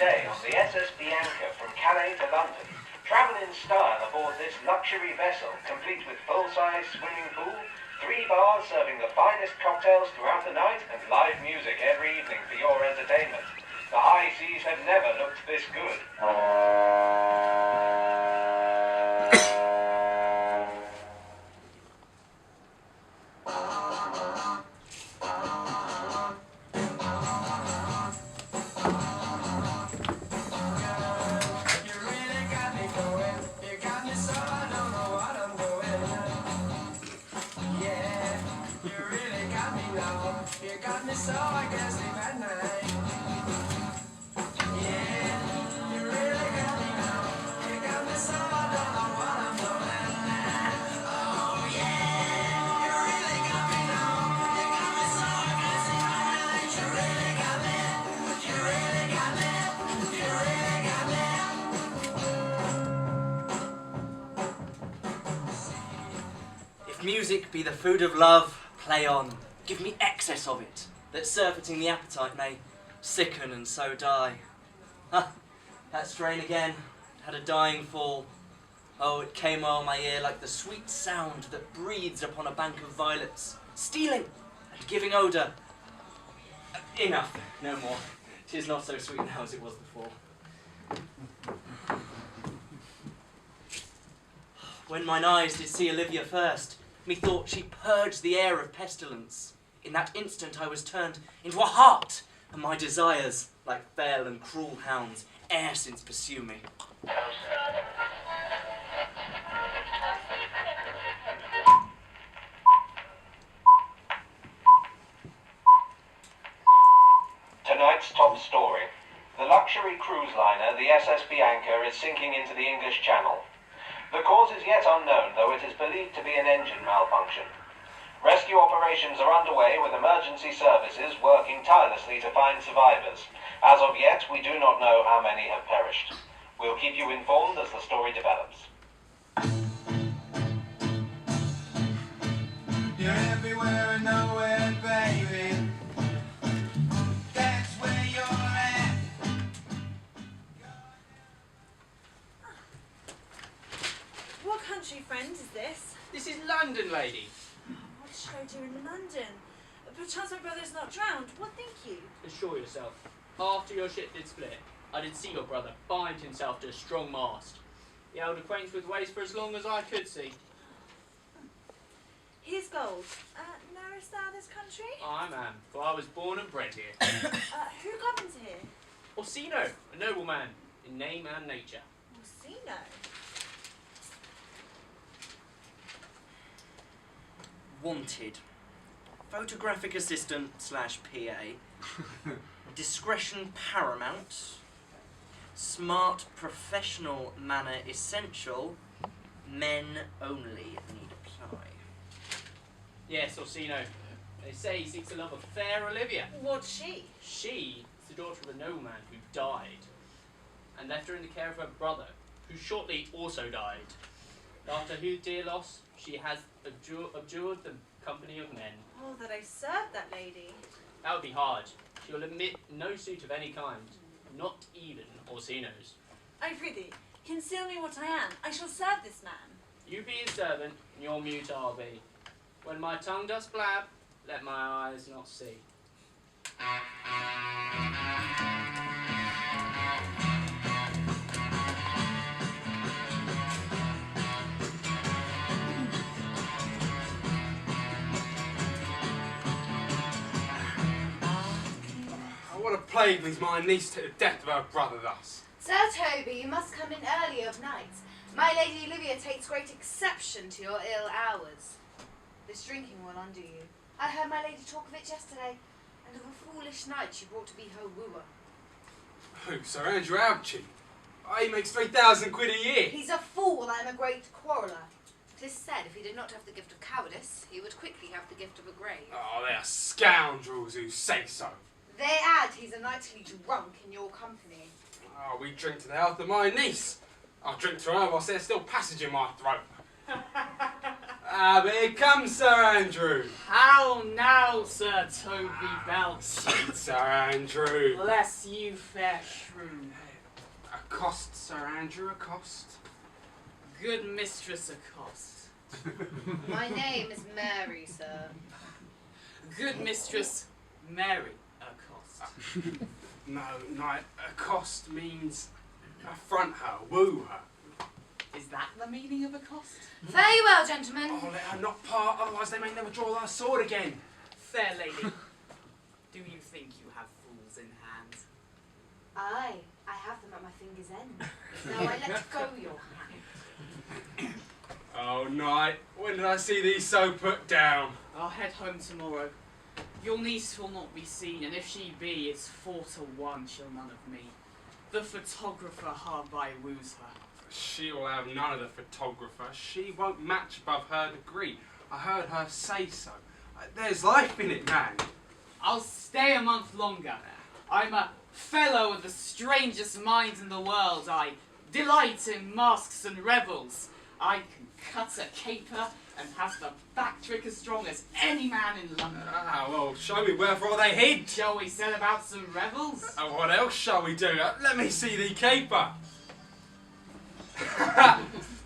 stay on the SS Bianca from Calais to London. Travel in style aboard this luxury vessel, complete with full-size swimming pool, 3 bars serving the finest cocktails throughout the night, and live music every evening for your entertainment. The high seas have never looked this good. Music be the food of love, play on. Give me excess of it, that surfeiting the appetite may sicken and so die. Ah, that strain again, had a dying fall. Oh, it came o'er my ear like the sweet sound that breathes upon a bank of violets, stealing and giving odour. Enough, no more. 'Tis not so sweet now as it was before. When mine eyes did see Olivia first, methought she purged the air of pestilence. In that instant I was turned into a hart, and my desires, like fell and cruel hounds, e'er since pursue me. Tonight's top story. The luxury cruise liner, the SS Bianca, is sinking into the English Channel. The cause is yet unknown, though it is believed to be an engine malfunction. Rescue operations are underway with emergency services working tirelessly to find survivors. As of yet, we do not know how many have perished. We'll keep you informed as the story develops. You're everywhere and nowhere, baby. That's where you're at. What country friend is this? This is London, lady. What should I do in London? Perchance my brother's not drowned. What think you? Assure yourself, after your ship did split, I did see your brother bind himself to a strong mast. He held acquaintance with ways for as long as I could see. Here's gold. Knowest thou this country? I am, for I was born and bred here. Who governs here? Orsino, a nobleman, in name and nature. Orsino? Wanted. Photographic assistant / PA. Discretion paramount. Smart professional manner essential. Men only need apply. Yes, Orsino. They say he seeks the love of fair Olivia. What's she? She is the daughter of a nobleman who died, and left her in the care of her brother, who shortly also died. After whose dear loss, she has abjured the company of men. Oh, that I served that lady. That would be hard. She will admit no suit of any kind, not even Orsino's. I prithee, conceal me what I am. I shall serve this man. You be his servant, and your mute I'll be. When my tongue does blab, let my eyes not see. What a plague leads my niece to the death of her brother thus. Sir Toby, you must come in early of night. My Lady Olivia takes great exception to your ill hours. This drinking will undo you. I heard my lady talk of it yesterday, and of a foolish knight she brought to be her wooer. Who, Sir Andrew Ouchie? He makes 3,000 quid a year. He's a fool and a great quarreller. 'Tis said if he did not have the gift of cowardice, he would quickly have the gift of a grave. Oh, they are scoundrels who say so. They add he's a nightly drunk in your company. Oh, we drink to the health of my niece. I'll drink to her whilst there's still passage in my throat. Ah, but here comes Sir Andrew. How now, Sir Toby Belch? Sir Andrew. Bless you, fair shrew. Accost, Sir Andrew, accost. Good mistress accost. My name is Mary, sir. Good mistress Mary accost. No, knight, accost means affront her, woo her. Is that the meaning of accost? Very well, gentlemen. Oh, let her not part, otherwise they may never draw their sword again. Fair lady, do you think you have fools in hand? Aye, I have them at my fingers' end. Now I let go your hand. Oh, knight, when did I see thee so put down? I'll head home tomorrow. Your niece will not be seen, and if she be, it's 4-1 she'll none of me. The photographer hard by woos her. She'll have none of the photographer. She won't match above her degree. I heard her say so. There's life in it, man. I'll stay a month longer. I'm a fellow of the strangest minds in the world. I delight in masks and revels. I can cut a caper and have the back trick as strong as any man in London. Ah, well, show me wherefore they hid. Shall we set about some revels? What else shall we do? Let me see thee caper.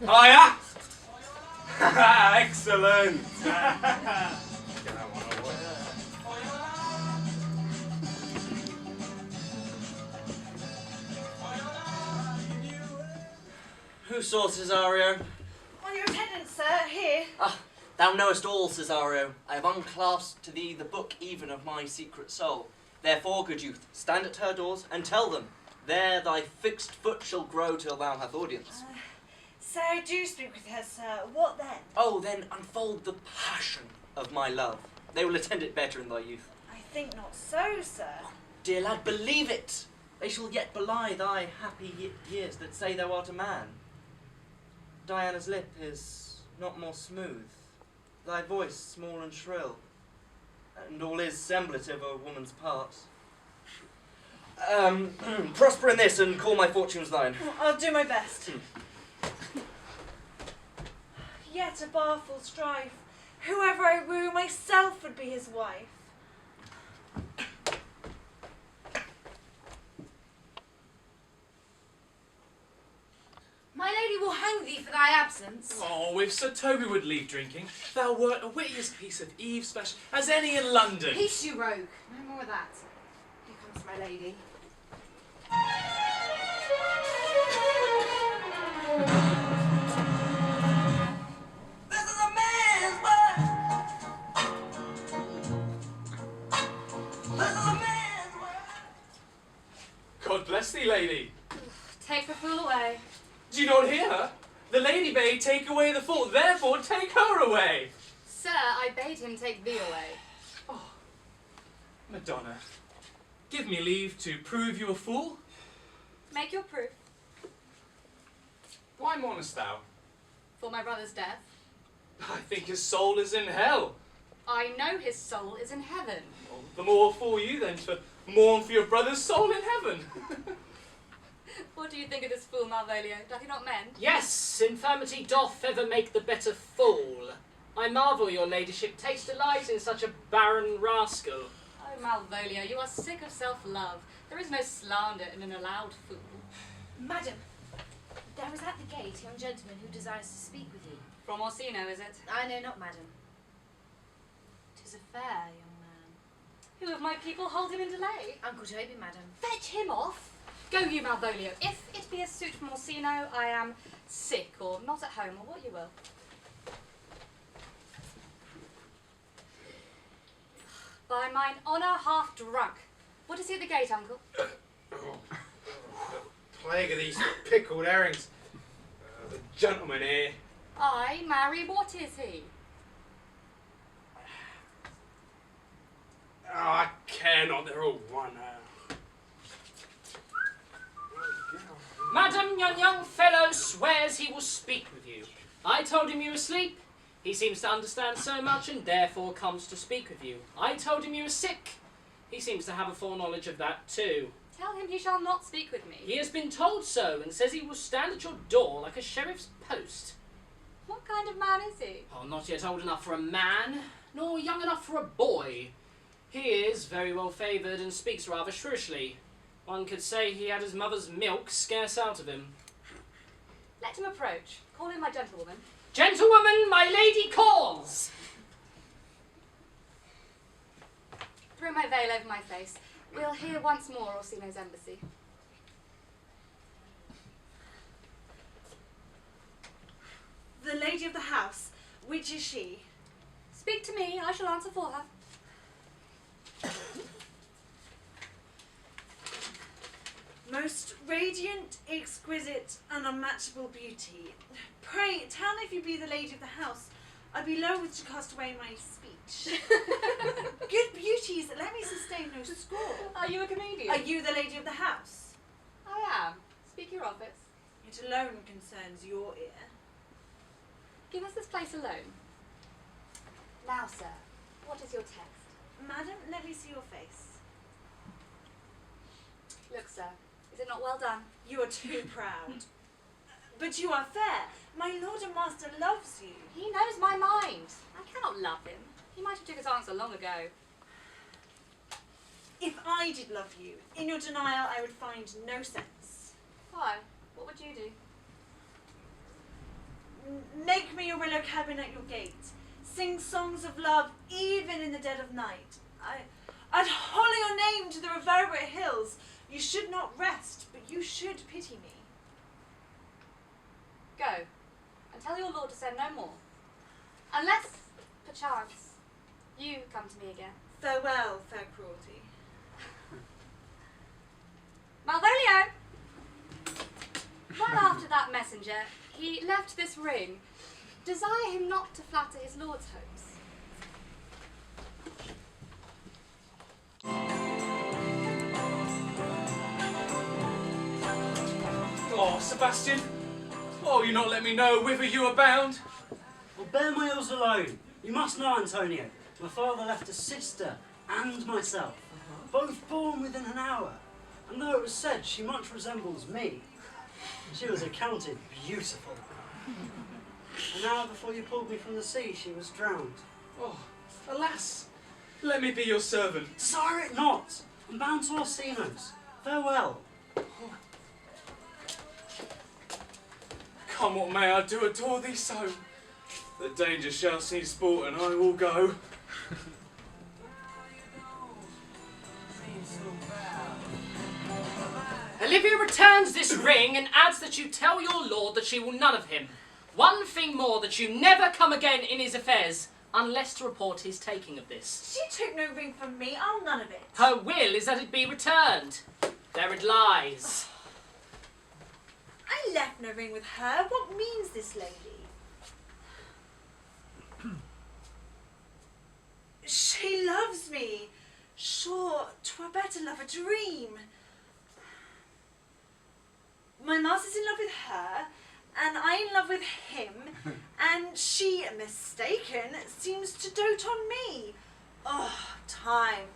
Hiya! Excellent! Who saw Cesario? On your attendance, sir, here. Ah, thou knowest all, Cesario. I have unclasped to thee the book even of my secret soul. Therefore, good youth, stand at her doors and tell them, there thy fixed foot shall grow till thou hath audience. So I do speak with her, sir. What then? Oh, then unfold the passion of my love. They will attend it better in thy youth. I think not so, sir. Dear lad, believe it. They shall yet belie thy happy years that say thou art a man. Diana's lip is not more smooth, thy voice small and shrill, and all is semblant of a woman's part. Prosper in this and call my fortunes thine. I'll do my best. Yet a barful strife. Whoever I woo, myself would be his wife. My lady will hang thee for thy absence. Oh, if Sir Toby would leave drinking, thou wert a wittiest piece of eavesbash as any in London. Peace, you rogue. No more of that. Here comes my lady. This is a man's world. This is a man's world. God bless thee, lady. Take the fool away. Do you not hear her? The lady bade take away the fool, therefore take her away. Sir, I bade him take thee away. Oh, Madonna, give me leave to prove you a fool. Make your proof. Why mournest thou? For my brother's death. I think his soul is in hell. I know his soul is in heaven. Well, the more for you then to mourn for your brother's soul in heaven. What do you think of this fool, Malvolio? Doth he not mend? Yes, infirmity doth ever make the better fool. I marvel your ladyship takes delight in such a barren rascal. Oh, Malvolio, you are sick of self-love. There is no slander in an allowed fool. Madam, there is at the gate a young gentleman who desires to speak with you. From Orsino, is it? I know not, madam. 'Tis a fair young man. Who of my people hold him in delay? Uncle Toby, madam. Fetch him off! Go you, Malvolio. If it be a suit from Orsino, I am sick, or not at home, or what you will. By mine honour, half drunk. What is he at the gate, uncle? Plague of these pickled herrings. The gentleman here. Aye, marry, what is he? Oh, I care not, they're all one. Madam, yon young fellow swears he will speak with you. I told him you were asleep. He seems to understand so much and therefore comes to speak with you. I told him you were sick. He seems to have a foreknowledge of that too. Tell him he shall not speak with me. He has been told so and says he will stand at your door like a sheriff's post. What kind of man is he? Oh, not yet old enough for a man, nor young enough for a boy. He is very well favoured and speaks rather shrewishly. One could say he had his mother's milk scarce out of him. Let him approach. Call him my gentlewoman. Gentlewoman, my lady calls! Throw my veil over my face. We'll hear once more Orsino's embassy. The lady of the house, which is she? Speak to me, I shall answer for her. Most radiant, exquisite, and unmatchable beauty. Pray, tell me if you be the lady of the house. I be loath to cast away my speech. Good beauties, let me sustain no score. Are you a comedian? Are you the lady of the house? I am. Speak your office. It alone concerns your ear. Give us this place alone. Now, sir, what is your text? Madam, let me see your face. Look, sir, is it not well done? You are too proud. But you are fair. My lord and master loves you. He knows my mind. I cannot love him. He might have took his answer long ago. If I did love you, in your denial I would find no sense. Why? What would you do? Make me a willow cabin at your gate. Sing songs of love even in the dead of night. I'd holler your name to the reverberate hills. You should not rest, but you should pity me. Go, and tell your lord to send no more. Unless, perchance, you come to me again. Farewell, fair cruelty. Malvolio! Well after that messenger, he left this ring. Desire him not to flatter his lord's hopes. Oh, Sebastian! Oh, you not let me know whither you are bound? Well, bear my ills alone. You must know, Antonio, my father left a sister and myself, both born within an hour. And though it was said she much resembles me, she was accounted beautiful. An hour before you pulled me from the sea, she was drowned. Oh, alas! Let me be your servant. Desire it not! I'm bound to Orsino's. Farewell. Come what may, I do adore thee so. The danger shall see sport, and I will go. Olivia returns this ring and adds that you tell your lord that she will none of him. One thing more, that you never come again in his affairs, unless to report his taking of this. She took no ring from me, I'll none of it. Her will is that it be returned. There it lies. I left no ring with her. What means this lady? She loves me. Sure, 'twere better love a dream. My master's in love with her, and I in love with him, and she, mistaken, seems to dote on me. Oh, time,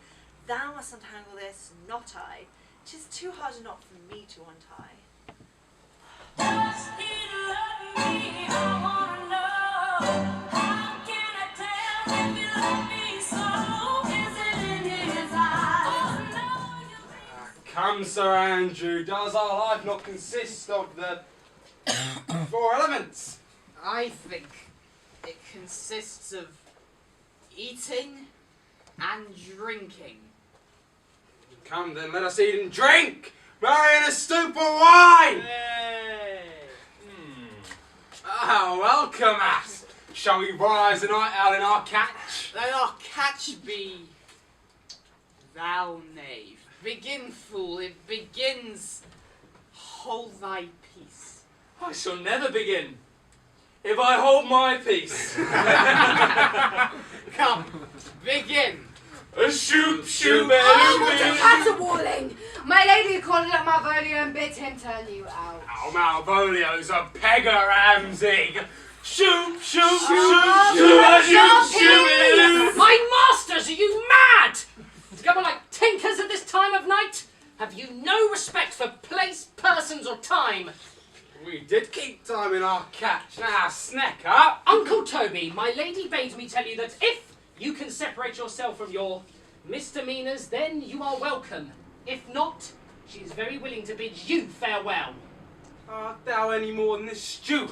thou must untangle this, not I. 'Tis too hard a knot for me to untie. Does he love me? I wanna know. How can I tell if he loves me so? Is it in his eyes? Oh, no, Come, Sir Andrew, does our life not consist of the 4 elements? I think it consists of eating and drinking. Come then, let us eat and drink! Marry in a stoup of wine! Hey. Ah, welcome, ass! Shall we rise the night out in our catch? Let our catch be. Thou knave. Begin, fool, it begins. Hold thy peace. I shall never begin, if I hold my peace. Come, begin. A shoop, shoop, Oh, what a caterwauling! My lady called up Malvolio and bid him turn you out. Oh, Malvolio's a pegger, Ramsey. Shoop, shoop, Oh, shoop, shoop, shoop, shoop. My masters, are you mad? To go on like tinkers at this time of night? Have you no respect for place, persons, or time? We We did keep time in our catch. Now, snack up. Uncle Toby, my lady bade me tell you that if you can separate yourself from your misdemeanours, then you are welcome. If not, she is very willing to bid you farewell. Art thou any more than this steward?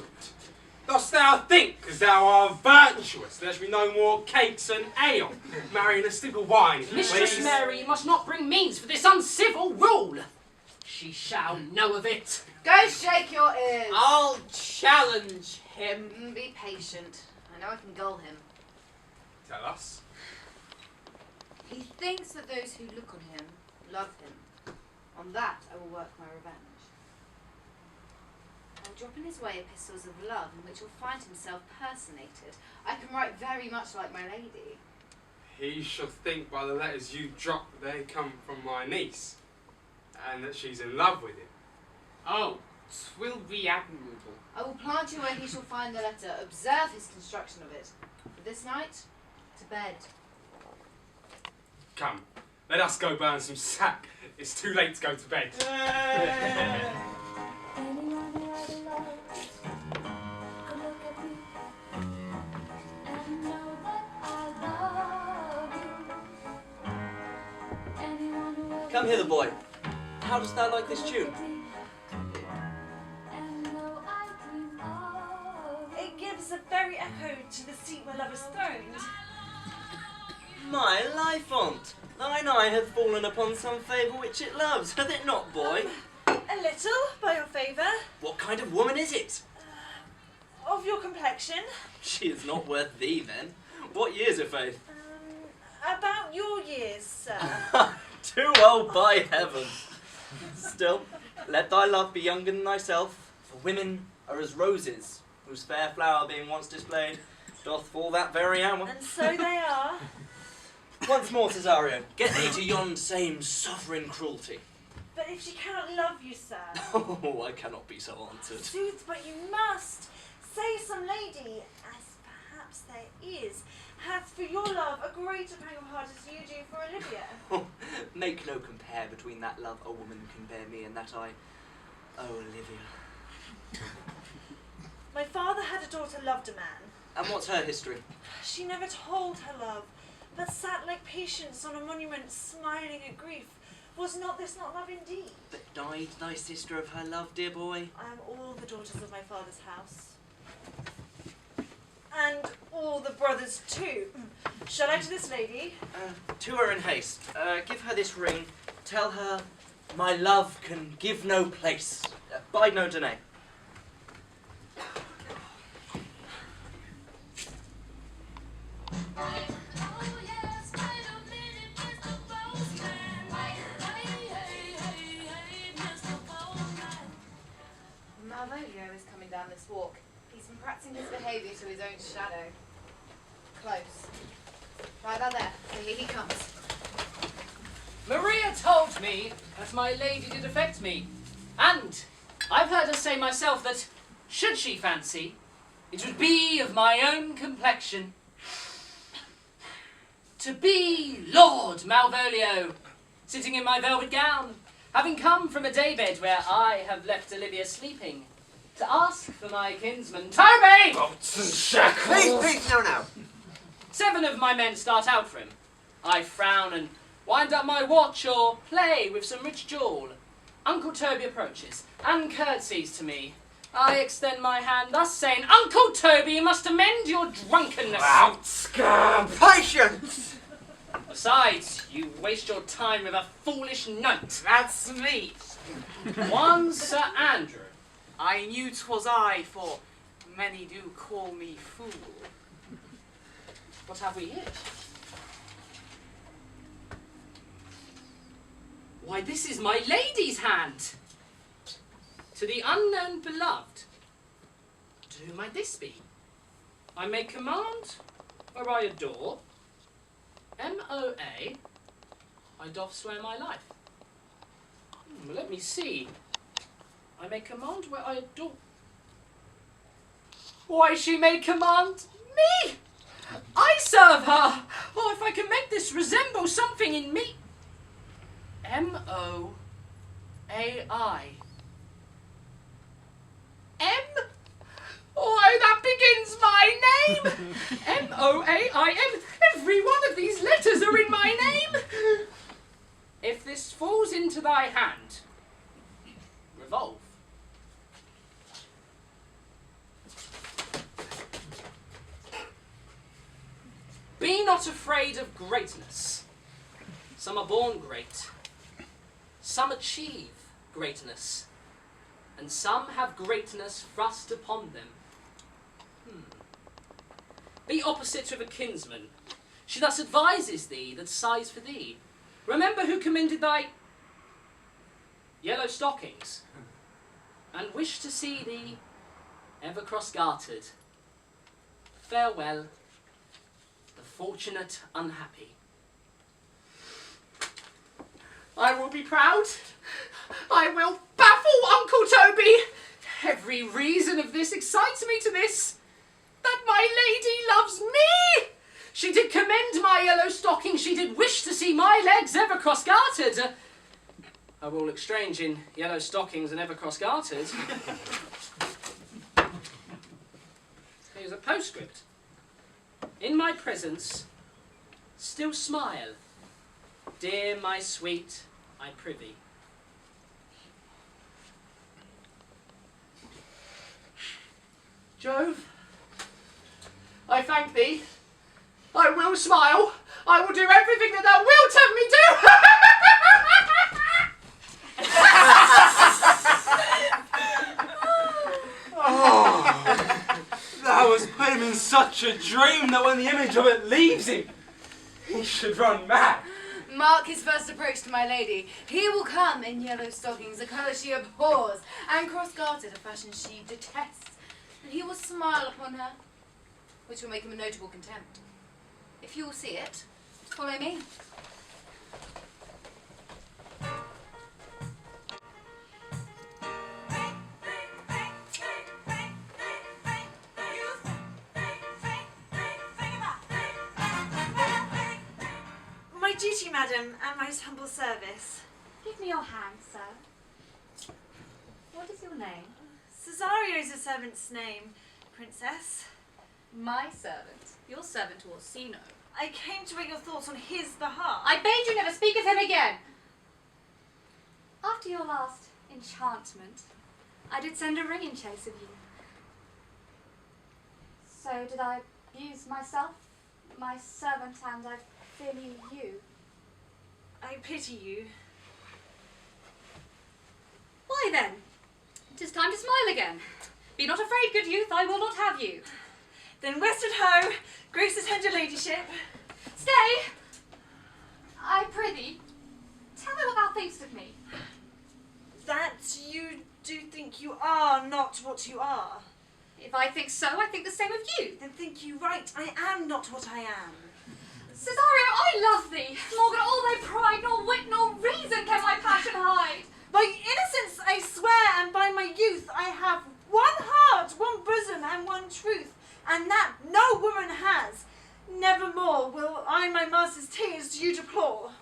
Dost thou think, as thou art virtuous, there shall be no more cakes and ale, marrying a stick of wine? Mistress please? Mary, you must not bring means for this uncivil rule. She shall know of it. Go shake your ears. I'll challenge him. Be patient. I know I can gull him. Tell us. He thinks that those who look on him love him. On that I will work my revenge. I'll drop in his way epistles of love in which he'll find himself personated. I can write very much like my lady. He shall think by the letters you drop that they come from my niece, and that she's in love with him. Oh, 'twill be admirable. I will plant you where he shall find the letter. Observe his construction of it. For this night, to bed. Come, let us go burn some sack. It's too late to go to bed. Anyone who ever loved could look at me and know that I love you. Anyone who ever Come hither, boy. How dost thou like this tune? and know I dream of It gives a very echo to the seat where love is throned. My life on't. Thine eye hath fallen upon some favour which it loves, hath it not, boy? A little, by your favour. What kind of woman is it? Of your complexion. She is not worth thee, then. What years are faith? About your years, sir. Too old, by heaven. Still, let thy love be younger than thyself, for women are as roses, whose fair flower being once displayed, doth fall that very hour. And so they are. Once more, Cesario, get thee to yon same sovereign cruelty. But if she cannot love you, sir. Oh, I cannot be so answered. Sooth, but you must. Say some lady, as perhaps there is, hath for your love a greater pang of heart as you do for Olivia. Make no compare between that love a woman can bear me and that I owe Olivia. My father had a daughter loved a man. And what's her history? She never told her love, but sat like Patience on a monument smiling at grief. Was not this not love indeed? But died thy sister of her love, dear boy? I am all the daughters of my father's house. And all the brothers too. Shall I to this lady? To her in haste. Give her this ring. Tell her my love can give no place. Bide no delay. Malvolio is coming down this walk. He's been practicing his behaviour to his own shadow. Close. Right about there. So here he comes. Maria told me that my lady did affect me, and I've heard her say myself that, should she fancy, it would be of my own complexion. To be Lord Malvolio, sitting in my velvet gown, having come from a daybed where I have left Olivia sleeping, to ask for my kinsman, Toby! Bolts and shackles! Please, no. 7 of my men start out for him. I frown and wind up my watch or play with some rich jewel. Uncle Toby approaches and curtsies to me. I extend my hand, thus saying, Uncle Toby, you must amend your drunkenness. Outscab! Patience! Besides, you waste your time with a foolish knight. That's me. One Sir Andrew. I knew 'twas I, for many do call me fool. What have we here? Why, this is my lady's hand. To the unknown beloved. To whom might this be? I may command where I adore. M-O-A, I doth swear my life. Let me see. I may command where I adore. Why, she may command me! I serve her! Oh, if I can make this resemble something in me. M-O-A-I. begins my name. M-O-A-I-N. Every one of these letters are in my name. If this falls into thy hand, revolve. Be not afraid of greatness. Some are born great. Some achieve greatness. And some have greatness thrust upon them. Be opposite of a kinsman. She thus advises thee that sighs for thee. Remember who commended thy yellow stockings, and wish to see thee ever cross-gartered. Farewell, the fortunate unhappy. I will be proud. I will baffle Uncle Toby. Every reason of this excites me to this, that my lady loves me. She did commend my yellow stocking. She did wish to see my legs ever cross-gartered. I will exchange in yellow stockings and ever cross-gartered. Here's a postscript. In my presence, still smile. Dear my sweet, I prithee. Jove, I thank thee. I will smile. I will do everything that thou wilt have me do. That was put him in such a dream that when the image of it leaves him, he should run mad. Mark his first approach to my lady. He will come in yellow stockings, a colour she abhors, and cross-gartered, a fashion she detests. And he will smile upon her, which will make him a notable contempt. If you will see it, follow me. My duty, madam, and most humble service. Give me your hand, sir. What is your name? Cesario's a servant's name, princess. My servant. Your servant Orsino. I came to get your thoughts on his behalf. I bade you never speak of him again. After your last enchantment, I did send a ring in chase of you. So did I abuse myself, my servant, and I fear you. I pity you. Why then? 'Tis time to smile again. Be not afraid, good youth, I will not have you. Then westward ho, grace the tender ladyship. Stay! I prithee, tell me what thou thinkst of me. That you do think you are not what you are. If I think so, I think the same of you. Then think you right, I am not what I am. Cesario, I love thee, more than all thy pride, nor wit, nor reason can my passion hide. By innocence I swear, and by my youth I have one heart, one bosom, and one truth, and that no woman has. Nevermore will I my master's tears to you deplore.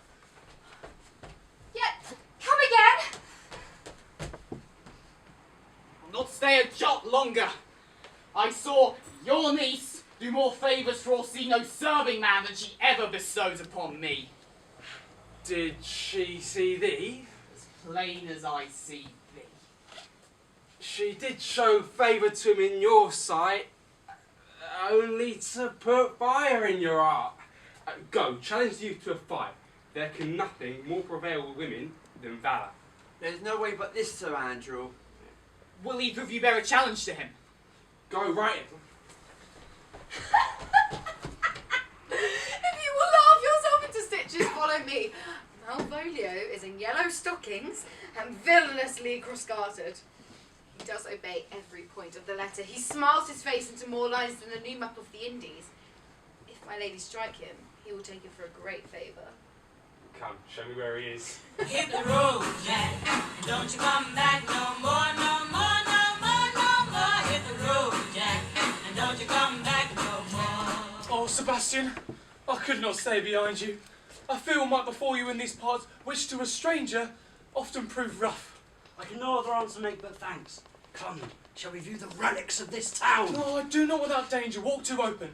Yet, come again. I'll not stay a jot longer. I saw your niece do more favours for Orsino's serving man than she ever bestows upon me. Did she see thee? As plain as I see thee. She did show favour to him in your sight, only to put fire in your heart. Go, challenge the youth to a fight. There can nothing more prevail with women than valour. There's no way but this, Sir Andrew. Will either of you bear a challenge to him? Go, right it. If you will laugh yourself into stitches, follow me. Malvolio is in yellow stockings and villainously cross-gartered. He does obey every point of the letter. He smiles his face into more lines than the new map of the Indies. If my lady strike him, he will take it for a great favour. Come, show me where he is. Hit the road, Jack. Don't you come back no more, no more, no more, no more. Hit the road, Jack. And don't you come back no more. Oh, Sebastian, I could not stay behind you. I feel might befall you in these parts, which to a stranger often prove rough. I can no other answer make but thanks. Come, shall we view the relics of this town? No, I do not without danger walk too open.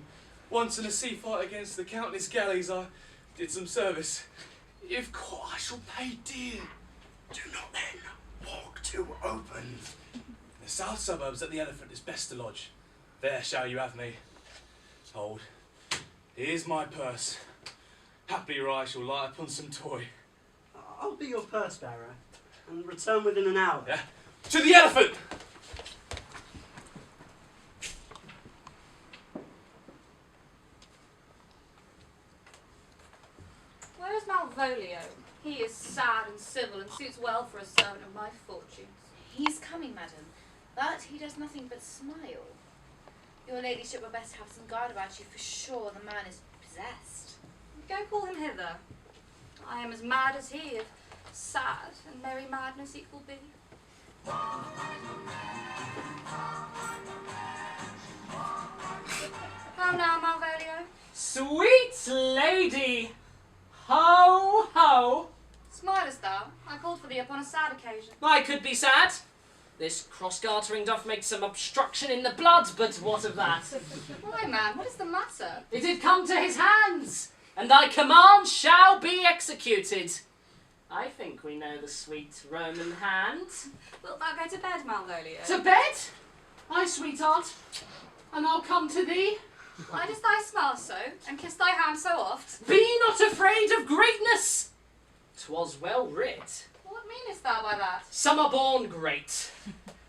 Once in a sea fight against the countless galleys, I did some service. If caught, I shall pay dear. Do not then walk too open. The south suburbs at the Elephant is best to lodge. There shall you have me. Hold. Here's my purse. Happier I shall lie upon some toy. I'll be your purse bearer and return within an hour. Yeah. To the Elephant! Where is Malvolio? He is sad and civil and suits well for a servant of my fortunes. He's coming, madam, but he does nothing but smile. Your ladyship will best have some guard about you, for sure the man is possessed. Go call him hither. I am as mad as he, if sad and merry madness equal be. How now, Malvolio? Sweet lady! Ho, ho! Smilest thou? I called for thee upon a sad occasion. I could be sad. This cross-gartering doth make some obstruction in the blood, but what of that? Why, man, what is the matter? It did come to his hands, and thy command shall be executed. I think we know the sweet Roman hand. Wilt thou go to bed, Malvolio? To bed? Aye, sweetheart, and I'll come to thee. Why dost thou smile so, and kiss thy hand so oft? Be not afraid of greatness. 'Twas well writ. What meanest thou by that? Some are born great.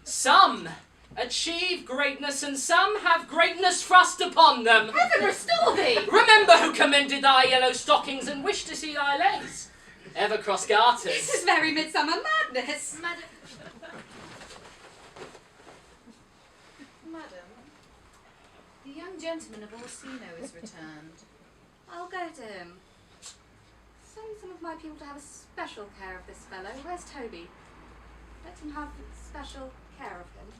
Some achieve greatness, and some have greatness thrust upon them. Heaven restore thee! Remember who commended thy yellow stockings and wished to see thy legs. Ever cross-garters. This is very midsummer madness. Madam, the young gentleman of Orsino is returned. I'll go to him. Send some of my people to have a special care of this fellow. Where's Toby? Let him have special care of him.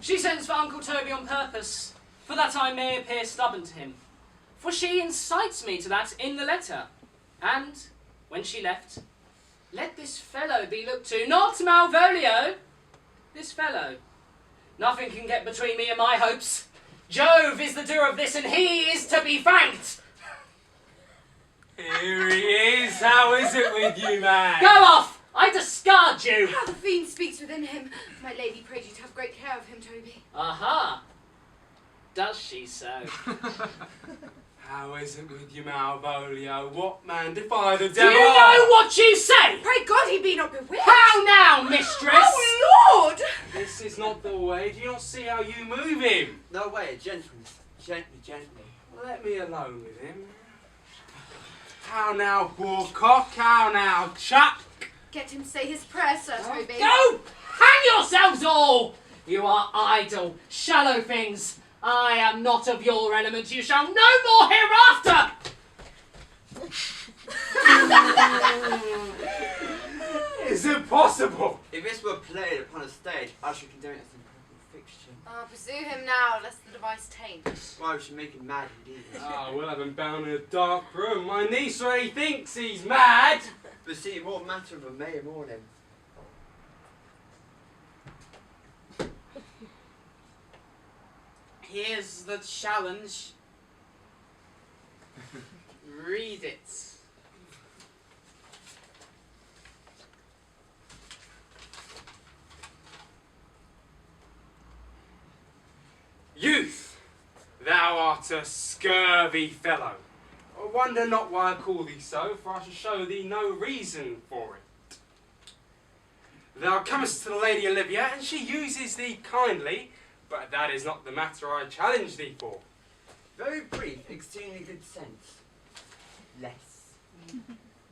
She sends for Uncle Toby on purpose, for that I may appear stubborn to him. For she incites me to that in the letter. And, when she left, let this fellow be looked to, not Malvolio, this fellow. Nothing can get between me and my hopes. Jove is the doer of this, and he is to be thanked. Here he is. How is it with you, man? Go off! I discard you! How the fiend speaks within him. My lady prayed you to have great care of him, Toby. Aha! Does she so? How is it with you, Malvolio? What man defy the Do devil? you know what you say? Pray God he be not bewitched. How now, mistress? Oh, Lord! This is not the way. Do you not see how you move him? No way, gently, gently, gently. Let me alone with him. How now, poor cock? How now, Chuck? Get him to say his prayers, Sir Toby. Go! Hang yourselves all! You are idle, shallow things. I am not of your element. You shall no more hereafter! Is it possible? If this were played upon a stage, I should condemn it as improper fiction. Pursue him now, lest the device taint. Why we should make him mad indeed. We'll have him bound in a dark room. My niece already thinks he's mad. But see, what matter of a May morning? Here's the challenge. Read it. Youth, thou art a scurvy fellow. Wonder not why I call thee so, for I shall show thee no reason for it. Thou comest to the Lady Olivia, and she uses thee kindly, but that is not the matter I challenge thee for. Very brief, exceedingly good sense. Less.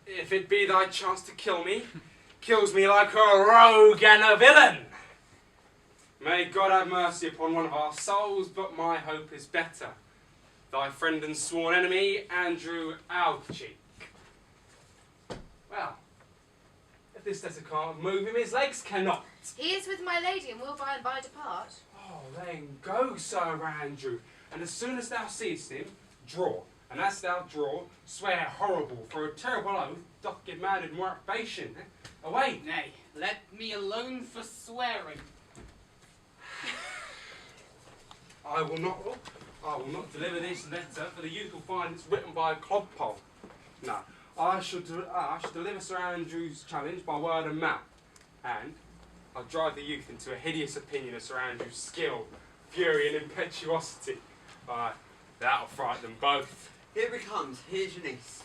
If it be thy chance to kill me, kills me like a rogue and a villain. May God have mercy upon one of our souls, but my hope is better. Thy friend and sworn enemy, Andrew Alcheek. Well, if this letter can't move him, his legs cannot. He is with my lady, and will by and by depart. Oh, then go, Sir Andrew, and as soon as thou seest him, draw, And as thou draw, swear horrible, for a terrible oath doth give man in more patient. Away! Nay, let me alone for swearing. I will not deliver this letter, for the youth will find it's written by a clodpole. No, I shall deliver Sir Andrew's challenge by word of mouth, and I'll drive the youth into a hideous opinion of Sir Andrew's skill, fury, and impetuosity. Aye, that'll frighten them both. Here he comes. Here's your niece.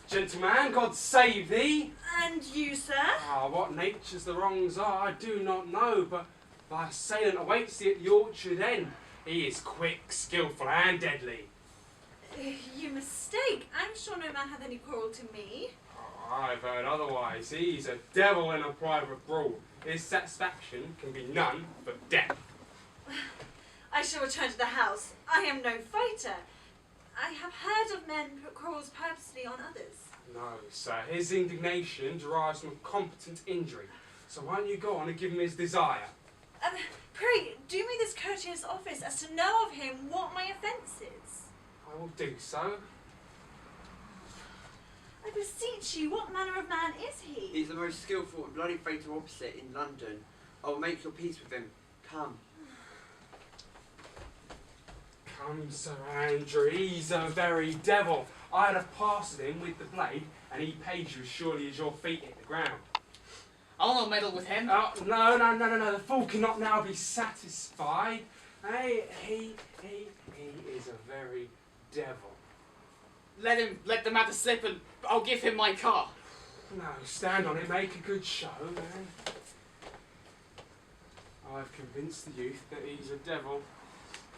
Gentleman, God save thee. And you, sir? Ah, what nature's the wrongs are, I do not know, but thy assailant awaits thee at the orchard end. He is quick, skilful, and deadly. You mistake. I'm sure no man hath any quarrel to me. Oh, I've heard otherwise. He's a devil in a private brawl. His satisfaction can be none but death. I shall return to the house. I am no fighter. I have heard of men put quarrels purposely on others. No, sir. His indignation derives from a competent injury. So why don't you go on and give him his desire? Pray, do me this courteous office as to know of him what my offence is. I will do so. I beseech you, what manner of man is he? He's the most skillful and bloody fatal opposite in London. I will make your peace with him. Come. Come, Sir Andrew, he's a very devil. I'd have passed him with the blade, and he paid you as surely as your feet hit the ground. I'll not meddle with him. Oh, no, the fool cannot now be satisfied. Hey, he is a very devil. Let the matter slip, and I'll give him my car. No, stand on it, make a good show, man. I've convinced the youth that he's a devil.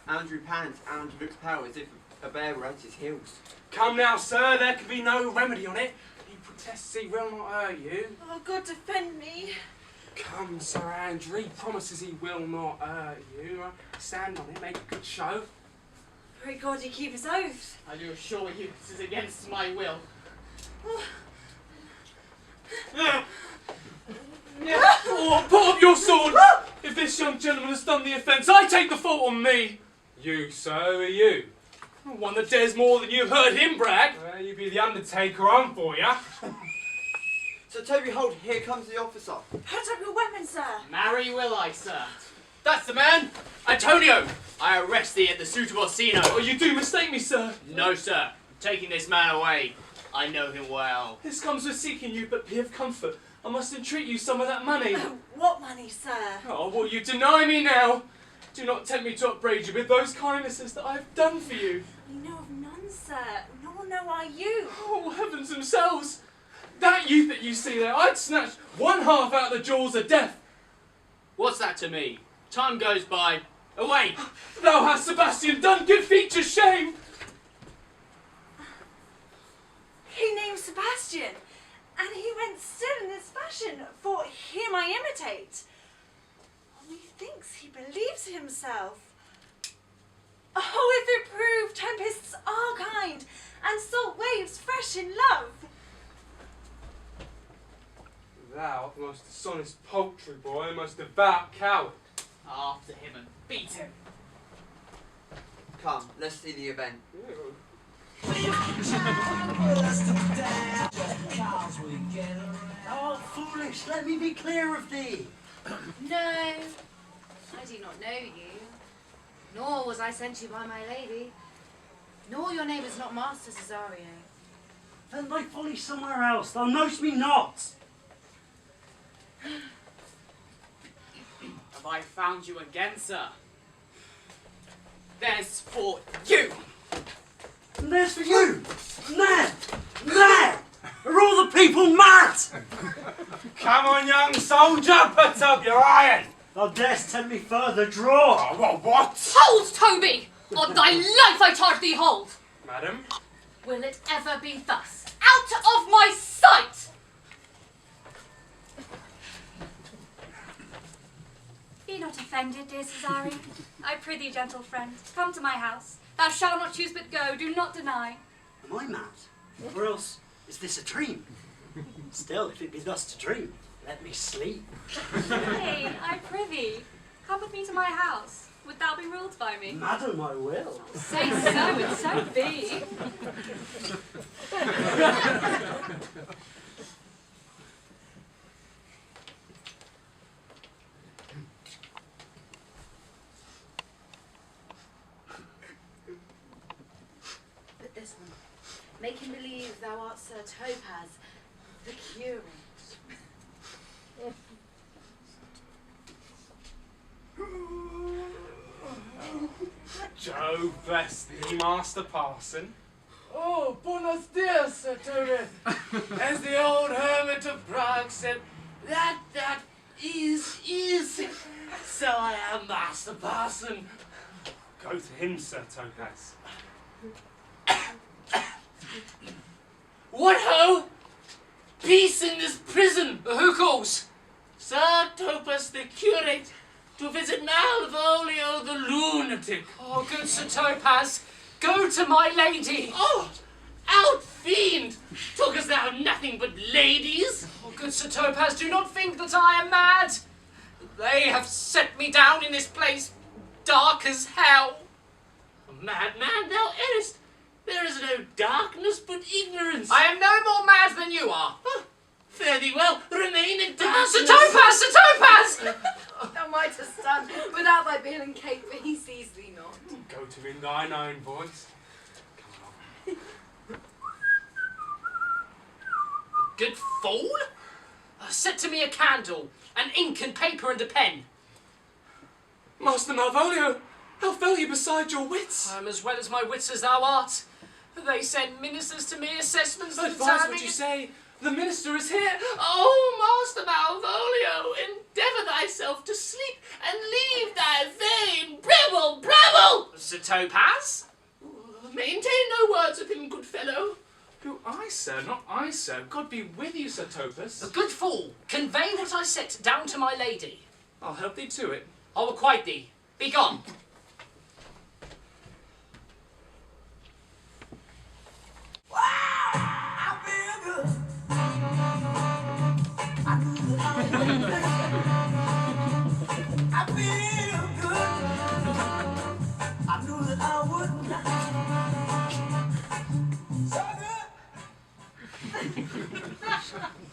Andrew pants and looks pale as if a bear were at his heels. Come now, sir, there can be no remedy on it. He protests he will not hurt you. Oh, God defend me. Come, Sir Andrew, he promises he will not hurt you. Stand on it, make a good show. Pray God he keep his oath. I do assure you, this is against my will. Oh, put up your sword! If this young gentleman has done the offence, I take the fault on me! You, sir, who are you? One that dares more than you've heard him brag. Well, you be the undertaker, I'm for ya. So Toby, hold, here comes the officer. Put up your weapon, sir. Marry will I, sir. That's the man! Antonio! I arrest thee at the suit of Orsino. Oh, you do mistake me, sir. No, sir. I'm taking this man away. I know him well. This comes with seeking you, but be of comfort. I must entreat you some of that money. What money, sir? Oh, will you deny me now? Do not tempt me to upbraid you with those kindnesses that I have done for you. We know of none, sir, nor know are you. Oh, heavens themselves! That youth that you see there, I'd snatch one half out of the jaws of death. What's that to me? Time goes by. Away! Thou hast, Sebastian, done good features shame! He named Sebastian, and he went still in this fashion, for him I imitate. Methinks he believes himself. Oh, if it prove tempests are kind, and salt waves fresh in love. Thou art the most dishonest poultry boy, most devout coward. After him and beat him. Come, let's see the event. Oh, foolish, let me be clear of thee. No, I do not know you, nor was I sent you by my lady, nor your name is not Master Cesario. Then thy folly somewhere else, thou knowest me not. Have I found you again, sir? There's for you! And there's for you! And there! Are all the people mad? Come on, young soldier, put up your iron. Thou darest tempt me further, draw. Oh, well, what? Hold, Toby! On thy life I charge thee, hold! Madam? Will it ever be thus? Out of my sight! Be not offended, dear Cesario. I prithee, gentle friend, come to my house. Thou shalt not choose but go, do not deny. Am I mad? Or else, is this a dream? Still, if it be thus to dream, let me sleep. Nay, I prithee, come with me to my house. Would thou be ruled by me? Madam, I will. Say so, and so be. But this one. Make him believe thou art Sir Topaz, the curate. Joe, bless thee, Master Parson. Oh, buenos dias, Sir Toby. As the old hermit of Prague said, that is easy. So I am Master Parson. Go to him, Sir Topaz. What ho! Peace in this prison! Who calls? Sir Topaz the curate to visit Malvolio the lunatic. Oh, good Sir Topaz, go to my lady. Oh, out fiend! Talkest thou nothing but ladies? Oh, good Sir Topaz, do not think that I am mad. They have set me down in this place, dark as hell. Madman, thou errest. There is no darkness but ignorance. I am no more mad than you are. Fare thee well, remain in darkness. Sir Topaz, Sir Topaz! Thou mightest stand without thy beard and cape, for he sees thee not. Go to him thine own voice. Good fool! Set to me a candle, an ink and paper and a pen. Master Malvolio, how fell you beside your wits? I am as well as my wits as thou art. They send ministers to me, assessments to Advise what you say. The minister is here. Oh, Master Malvolio, endeavour thyself to sleep and leave thy vain brabble. Sir Topaz? Maintain no words with him, good fellow. Who, I, sir? Not I, sir. God be with you, Sir Topaz. A good fool, convey what I set down to my lady. I'll help thee to it. I will quiet thee. Be gone.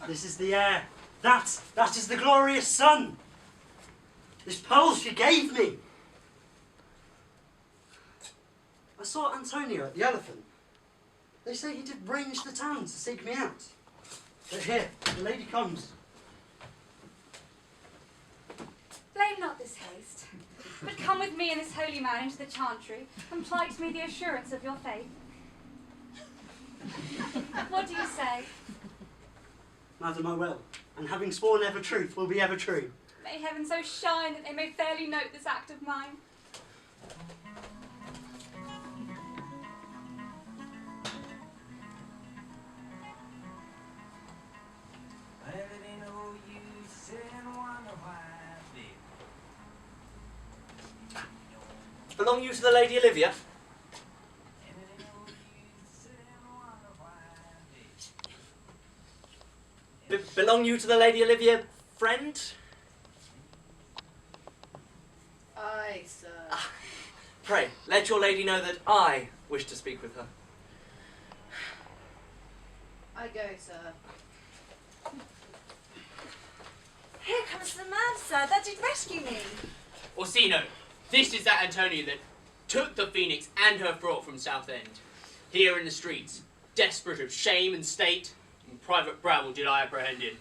This is the air. That is the glorious sun. This pearl she gave me. I saw Antonio at the elephant. They say he did range the town to seek me out. But here, the lady comes. Blame not this haste, but come with me and this holy man into the chantry, and plight me the assurance of your faith. What do you say? Madam, I will, and having sworn ever truth, will be ever true. May heaven so shine that they may fairly note this act of mine. Belong you to the Lady Olivia? Belong you to the Lady Olivia, friend? Aye, sir. Pray, let your lady know that I wish to speak with her. I go, sir. Here comes the man, sir, that did rescue me. Orsino, this is that Antonio that took the Phoenix and her fraught from Southend. Here in the streets, desperate of shame and state, in private brabble did I apprehend him.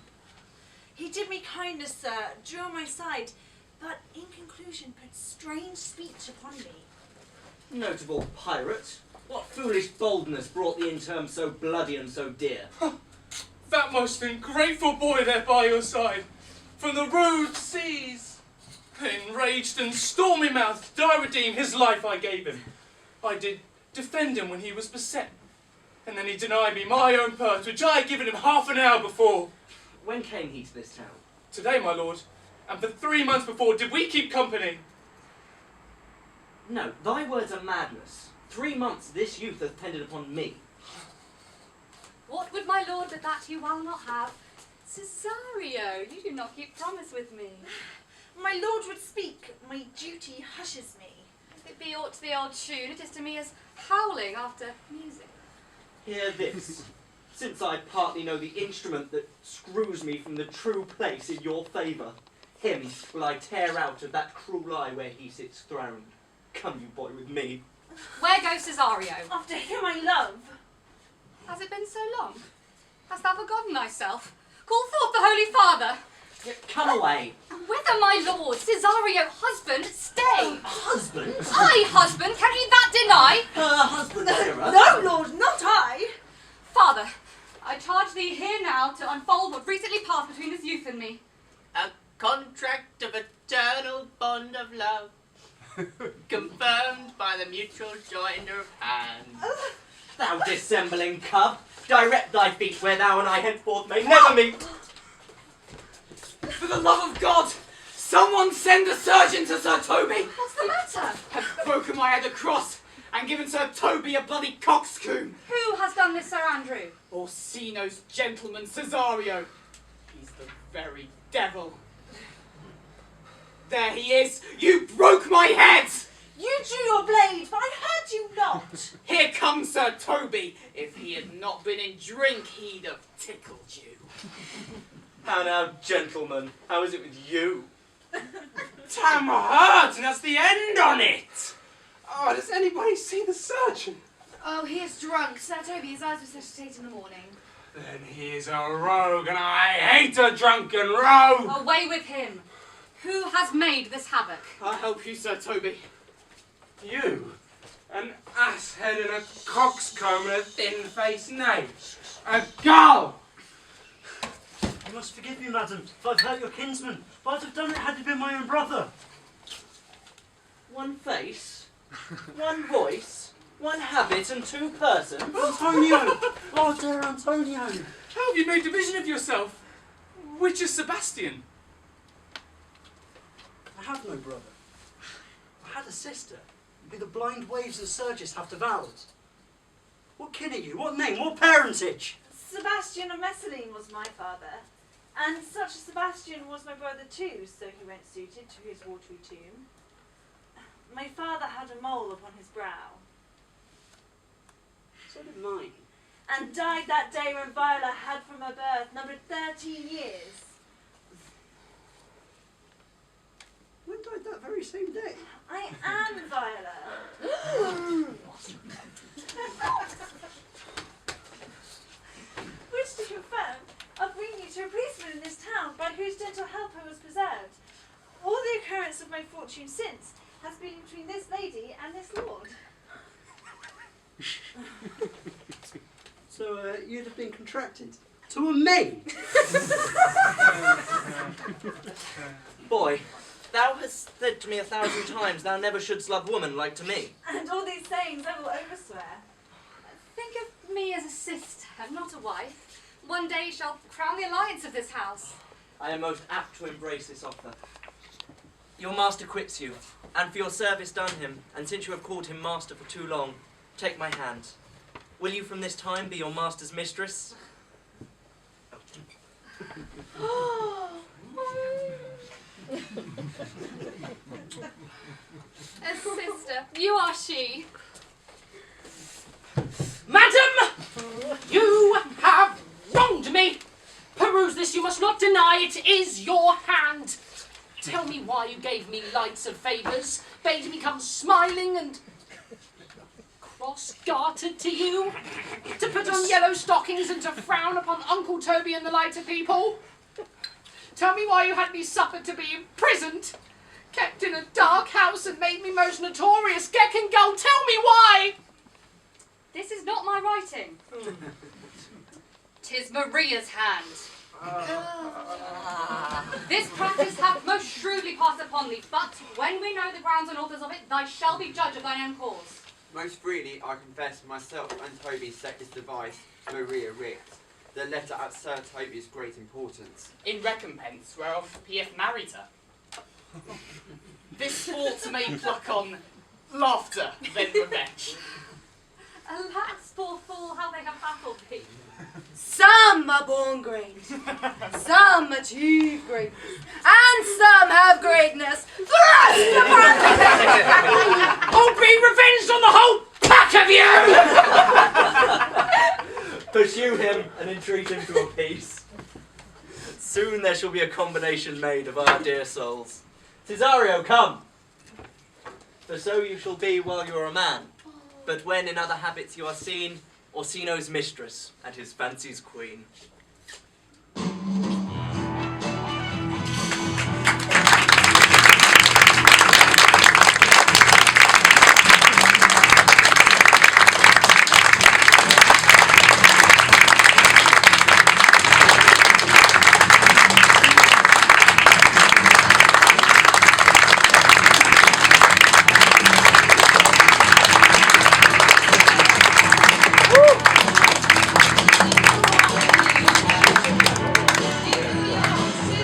He did me kindness, sir, drew on my side, but in conclusion put strange speech upon me. Notable pirate, what foolish boldness brought thee in terms so bloody and so dear? That most ungrateful boy there by your side, from the rude seas. Enraged and stormy-mouthed, did I redeem his life I gave him. I did defend him when he was beset, and then he denied me my own purse, which I had given him half an hour before. When came he to this town? Today, my lord, and for 3 months before did we keep company. No, thy words are madness. 3 months this youth hath tended upon me. What would my lord but that you will not have? Cesario, you do not keep promise with me. My lord would speak. My duty hushes me. If it be aught to the old tune, it is to me as howling after music. Hear this. Since I partly know the instrument that screws me from the true place in your favour, him will I tear out of that cruel eye where he sits throned. Come, you boy, with me. Where goes Cesario? After him I love. Has it been so long? Hast thou forgotten thyself? Call forth the Holy Father. Come away. Whither, my lord? Cesario, husband, stay. Husband? I, husband, can he that deny? Her husband, Sarah? No, lord, not I. Father, I charge thee here now to unfold what recently passed between this youth and me. A contract of eternal bond of love, confirmed by the mutual joinder of hands. Thou dissembling cub, direct thy feet where thou and I henceforth may never meet. For the love of God, someone send a surgeon to Sir Toby. What's the matter? Have broken my head across and given Sir Toby a bloody coxcomb. Who has done this, Sir Andrew? Orsino's gentleman, Cesario. He's the very devil. There he is. You broke my head. You drew your blade, but I heard you not. Here comes Sir Toby. If he had not been in drink, he'd have tickled you. How now, gentlemen, how is it with you? Tam hurt, and that's the end on it. Oh, does anybody see the surgeon? Oh, he is drunk. Sir Toby, his eyes were set at 8 in the morning. Then he is a rogue, and I hate a drunken rogue. Away with him. Who has made this havoc? I'll help you, Sir Toby. You, an ass head and a coxcomb and a thin-faced knave. A gull! You must forgive me, madam, if I've hurt your kinsman. But I'd have done it had he been my own brother. One face, one voice, one habit, and two persons. Antonio! Oh, dear Antonio! How have you made division of yourself? Which is Sebastian? I have no brother. I had a sister. Be the blind waves and surges have devoured. What kin are you? What name? What parentage? Sebastian of Messalene was my father, and such a Sebastian was my brother too, so he went suited to his watery tomb. My father had a mole upon his brow, So did mine. and died that day when Viola had from her birth numbered 13 years. When died that very same day? I am Viola. Which to confirm, I'll bring you to a policeman in this town by whose dental help I was preserved. All the occurrence of my fortune since has been between this lady and this lord. So you'd have been contracted to a maid? Boy, thou hast said to me 1,000 times thou never shouldst love woman like to me. And all these sayings I will overswear. Think of me as a sister, not a wife. One day shall crown the alliance of this house. I am most apt to embrace this offer. Your master quits you, and for your service done him, and since you have called him master for too long, take my hand. Will you from this time be your master's mistress? A sister, you are she. Madam, you have wronged me. Peruse this, you must not deny it is your hand. Tell me why you gave me lights of favours, bade me come smiling and cross-gartered to you, to put on yellow stockings and to frown upon Uncle Toby and the lighter people. Tell me why you had me suffered to be imprisoned, kept in a dark house and made me most notorious geck and gull. Tell me why! This is not my writing. 'Tis Maria's hand. This practice hath most shrewdly passed upon thee, but when we know the grounds and authors of it, thou shalt be judge of thine own cause. Most freely I confess myself and Toby set this device, Maria writ. The letter at Sir Toby's great importance. In recompense whereof he hath married her. This fault may pluck on laughter than revenge. Alas, poor fool, how they have Appleby. Some are born great, some achieve greatness, and some have greatness thrust upon them. I'll be revenged on the whole pack of you! Pursue him and entreat him to a peace. Soon there shall be a combination made of our dear souls. Cesario, come! For so you shall be while you are a man, but when in other habits you are seen, Orsino's mistress and his fancy's queen.